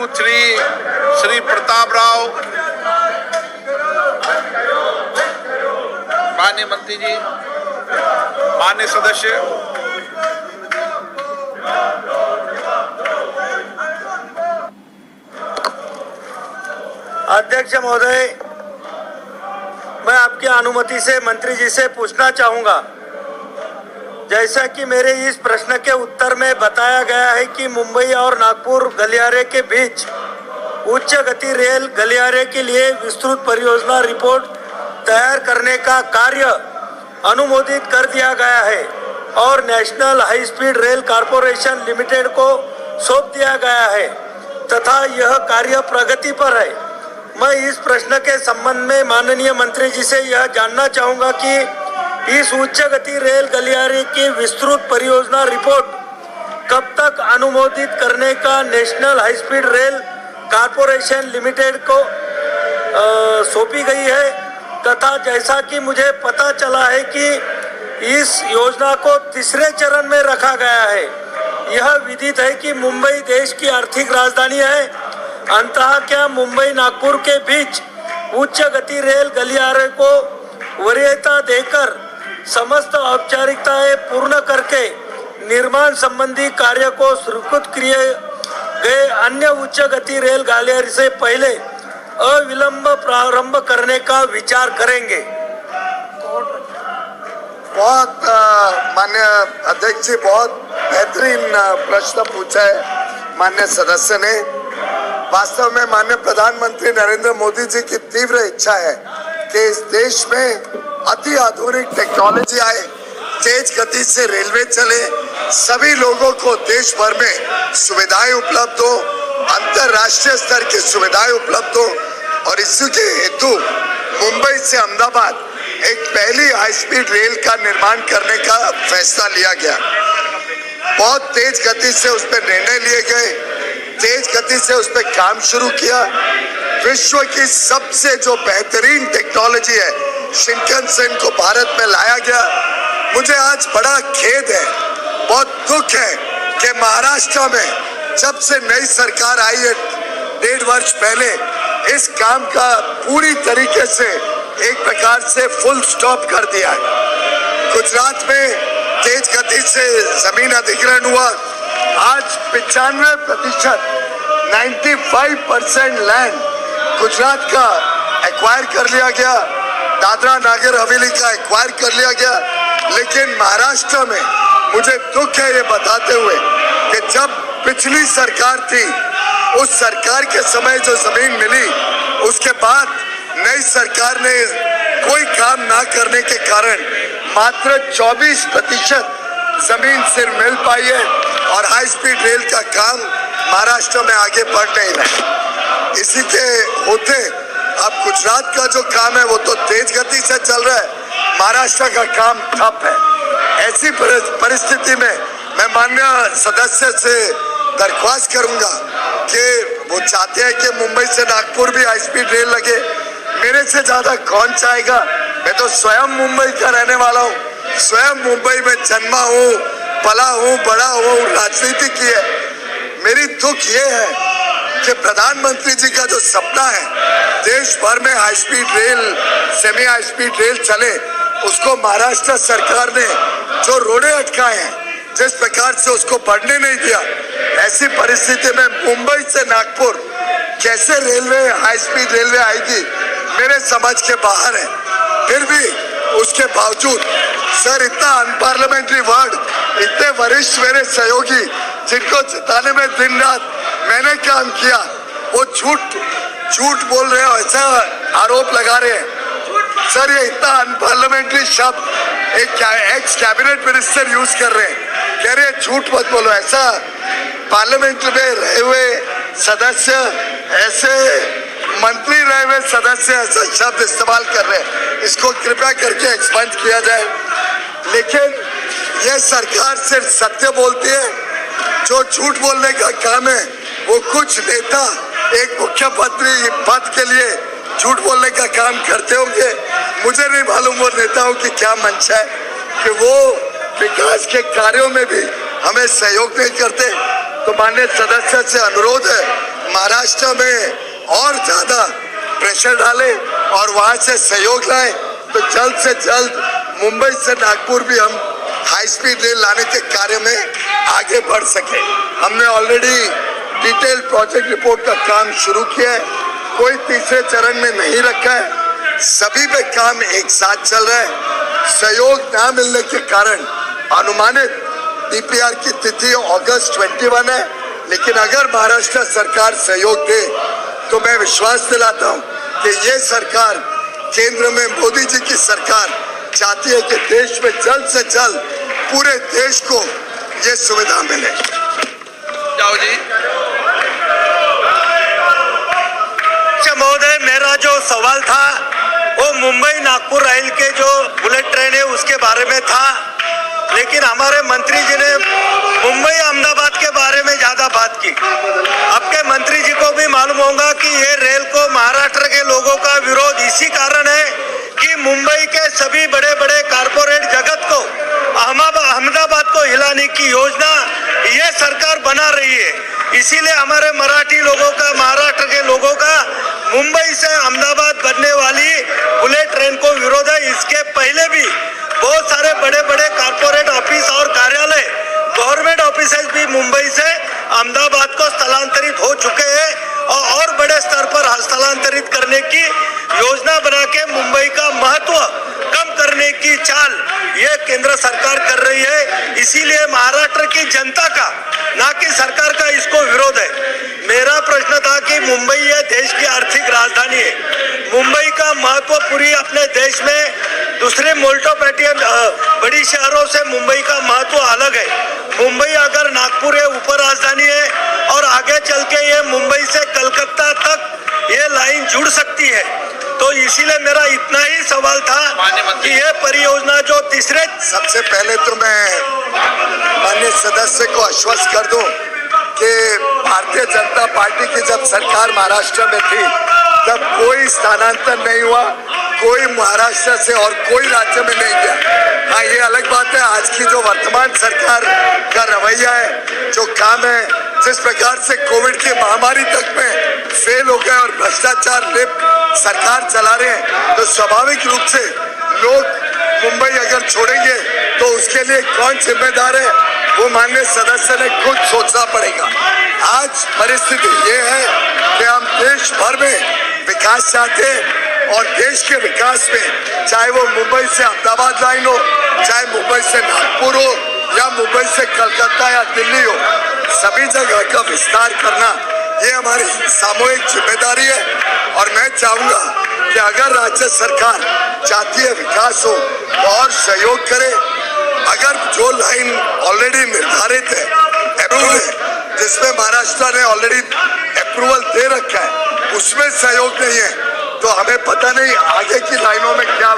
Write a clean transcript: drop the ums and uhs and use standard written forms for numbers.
मंत्री श्री प्रताप राव, माननीय मंत्री जी, माननीय सदस्य, अध्यक्ष महोदय, मैं आपकी अनुमति से मंत्री जी से पूछना चाहूंगा। जैसा कि मेरे इस प्रश्न के उत्तर में बताया गया है कि मुंबई और नागपुर गलियारे के बीच उच्च गति रेल गलियारे के लिए विस्तृत परियोजना रिपोर्ट तैयार करने का कार्य अनुमोदित कर दिया गया है और national high speed rail corporation limited को सौंप दिया गया है तथा यह कार्य प्रगति पर है। मैं इस प्रश्न के संबंध में माननीय मंत्री जी से यह जानना चाहूंगा कि इस उच्च गति रेल गलियारे की विस्तृत परियोजना रिपोर्ट कब तक अनुमोदित करने का national high speed rail corporation limited को सौंपी गई है तथा जैसा कि मुझे पता चला है कि इस योजना को तीसरे चरण में रखा गया है। यह विदित है कि मुंबई देश की आर्थिक राजधानी है, अंततः क्या मुंबई नागपुर के बीच उच्च गति रेल गलियारे को वरीयता देकर समस्त औपचारिकताएं पूर्ण करके निर्माण संबंधी कार्य को स्वीकृत किए गए अन्य उच्च गति रेल गलियारे से पहले अविलंब प्रारंभ करने का विचार करेंगे। बहुत माननीय अध्यक्ष जी, बहुत बेहतरीन प्रश्न पूछा है माननीय सदस्य ने। वास्तव में माननीय प्रधानमंत्री नरेंद्र मोदी जी की तीव्र इच्छा है कि इस देश में अति आधुनिक टेक्नोलॉजी आए, तेज गति से रेलवे चले, सभी लोगों को देश भर में सुविधाएं उपलब्ध हो, अंतरराष्ट्रीय स्तर की सुविधाएं उपलब्ध हो और इसी के हेतु मुंबई से अहमदाबाद एक पहली हाई स्पीड रेल का निर्माण करने का फैसला लिया गया। बहुत तेज गति से उस पर निर्णय लिए गए, तेज गति से उस पर काम शुरू किया। विश्व की सबसे जो बेहतरीन टेक्नोलॉजी है शिंकनसेन को भारत में लाया गया। मुझे आज बड़ा खेद है, बहुत दुख है कि महाराष्ट्र में जब से नई सरकार आई है 1.5 वर्ष पहले, इस काम का पूरी तरीके से एक प्रकार से फुल स्टॉप कर दिया है। गुजरात में तेज गति से जमीन अधिग्रहण हुआ। आज 95% 95% लैंड गुजरात का एक्वायर कर लिया गया, दादरा नागर हवेली का एक्वायर कर लिया गया। लेकिन महाराष्ट्र में मुझे दुख है ये बताते हुए कि जब पिछली सरकार थी, उस सरकार के समय जो जमीन मिली, उसके बाद नई सरकार ने कोई काम ना करने के कारण मात्र 24% जमीन सिर्फ मिल पाई है और हाई स्पीड रेल का काम महाराष्ट्र में आगे बढ़ नहीं रहा। इसी के होते अब गुजरात का जो काम है वो तो तेज गति से चल रहा है, महाराष्ट्र का काम ठप है। ऐसी परिस्थिति में मैं माननीय सदस्य से दरख्वास्त करूंगा कि वो चाहते हैं कि मुंबई से नागपुर भी हाई स्पीड रेल लगे। मेरे से ज्यादा कौन चाहेगा? मैं तो स्वयं मुंबई का रहने वाला हूँ, स्वयं मुंबई में जन्मा हूँ, पला हूँ, बड़ा हूँ, राजनीति की है। मेरी दुख ये है कि प्रधानमंत्री जी का जो सपना है देश भर में high speed rail, semi high speed rail चले, उसको महाराष्ट्र सरकार ने जो रोड़े अटकाए हैं, जिस प्रकार से उसको बढ़ने नहीं दिया, ऐसी परिस्थिति में मुंबई से नागपुर कैसे रेलवे, हाई स्पीड रेलवे आएगी, मेरे समझ के बाहर है। फिर भी उसके बावजूद सर, इतना अनपार्लियामेंट्री वर्ड, इतने वरिष्ठ मेरे सहयोगी जिनको जिताने में दिन रात मैंने काम किया, वो झूठ बोल रहे हो, ऐसा आरोप लगा रहे हैं। सर, ये इतना अनपार्लियामेंट्री शब्द एक एक्स कैबिनेट मिनिस्टर यूज कर रहे हैं, कह रहे हैं झूठ मत बोलो। ऐसा पार्लियामेंट में रहे हुए सदस्य, ऐसे मंत्री रहे हुए सदस्य ऐसा शब्द इस्तेमाल कर रहे हैं, इसको कृपया करके एक्सपंज किया जाए। लेकिन यह सरकार सिर्फ सत्य बोलती है, जो झूठ बोलने का काम है वो कुछ नेता एक मुख्यमंत्री पद के लिए झूठ बोलने का काम करते होंगे। मुझे नहीं मालूम वो नेताओं की क्या मंशा है कि वो विकास के कार्यों में भी हमें सहयोग नहीं करते। तो माननीय सदस्य से अनुरोध है, महाराष्ट्र महाराष्ट्र में और ज्यादा प्रेशर डाले और वहां से सहयोग लाए तो जल्द से जल्द मुंबई से नागपुर भी हम हाई स्पीड रेल लाने के कार्य में आगे बढ़ सके। हमने ऑलरेडी डिटेल प्रोजेक्ट रिपोर्ट का काम शुरू किया है, कोई तीसरे चरण में नहीं रखा है, सभी पे काम एक साथ चल रहा है। सहयोग ना मिलने के कारण अनुमानित डीपीआर की तिथि अगस्त 21 है, लेकिन अगर महाराष्ट्र सरकार सहयोग दे तो मैं विश्वास दिलाता हूं कि ये सरकार, केंद्र में मोदी जी की सरकार चाहती है कि देश में जल्द से जल्द पूरे देश को ये सुविधा मिले। जाओ जी। महोदय, मेरा जो सवाल था वो मुंबई नागपुर रेल के जो बुलेट ट्रेन है उसके बारे में था, लेकिन हमारे मंत्री जी ने मुंबई अहमदाबाद के बारे में ज्यादा बात की। आपके मंत्री जी को भी मालूम होगा कि ये रेल को महाराष्ट्र के लोगों का विरोध इसी कारण है कि मुंबई के सभी बड़े बड़े कारपोरेट जगत को अहमदाबाद को हिलाने की योजना ये सरकार बना रही है। इसीलिए हमारे मराठी लोगों का, महाराष्ट्र के लोगों का मुंबई से अहमदाबाद बनने वाली बुलेट ट्रेन को विरोध है। इसके पहले भी बहुत सारे बड़े बड़े कारपोरेट ऑफिस और कार्यालय, गवर्नमेंट ऑफिसेज भी मुंबई से अहमदाबाद को स्थलांतरित हो चुके हैं और बड़े स्तर पर स्थलांतरित करने की योजना बना के मुंबई का महत्व कम करने की चाल ये केंद्र सरकार कर रही है। इसीलिए महाराष्ट्र की जनता का, ना कि सरकार का, इसको विरोध है। मेरा प्रश्न था कि मुंबई ये देश की आर्थिक राजधानी है। मुंबई का महत्व पूरी अपने देश में दूसरे मेट्रोपॉलिटन बड़ी शहरों से मुंबई का महत्व अलग है। मुंबई अगर नागपुर है उप राजधानी है और आगे चल के ये मुंबई से कलकत्ता तक ये लाइन जुड़ सकती है। तो इसीलिए मेरा इतना ही सवाल था कि ये परियोजना जो तीसरे, सबसे पहले तो मैं माननीय सदस्य को आश्वस्त कर दूं कि भारतीय जनता पार्टी की जब सरकार महाराष्ट्र में थी तब कोई स्थानांतरण नहीं हुआ, कोई महाराष्ट्र से और कोई राज्य में नहीं गया। हाँ, ये अलग बात है आज की जो वर्तमान सरकार का रवैया है, जो काम है, जिस प्रकार से कोविड की महामारी तक में फेल हो गए और भ्रष्टाचार लिप्त सरकार चला रहे हैं, तो स्वाभाविक रूप से लोग मुंबई अगर छोड़ेंगे तो उसके लिए कौन जिम्मेदार है, वो माननीय सदस्य ने खुद सोचना पड़ेगा। आज परिस्थिति ये है कि हम देश भर में विकास चाहते हैं और देश के विकास में चाहे वो मुंबई से अहमदाबाद लाइन हो, चाहे मुंबई से नागपुर हो या मुंबई से कलकत्ता या दिल्ली हो, सभी जगह का विस्तार करना ये हमारी सामूहिक जिम्मेदारी है। और मैं चाहूंगा कि अगर राज्य सरकार चाहती है विकास हो तो और सहयोग करे। अगर जो लाइन ऑलरेडी निर्धारित है, अप्रूव है, जिसमें महाराष्ट्र ने ऑलरेडी अप्रूवल दे रखा है, उसमें सहयोग नहीं है तो हमें पता नहीं आगे की लाइनों में क्या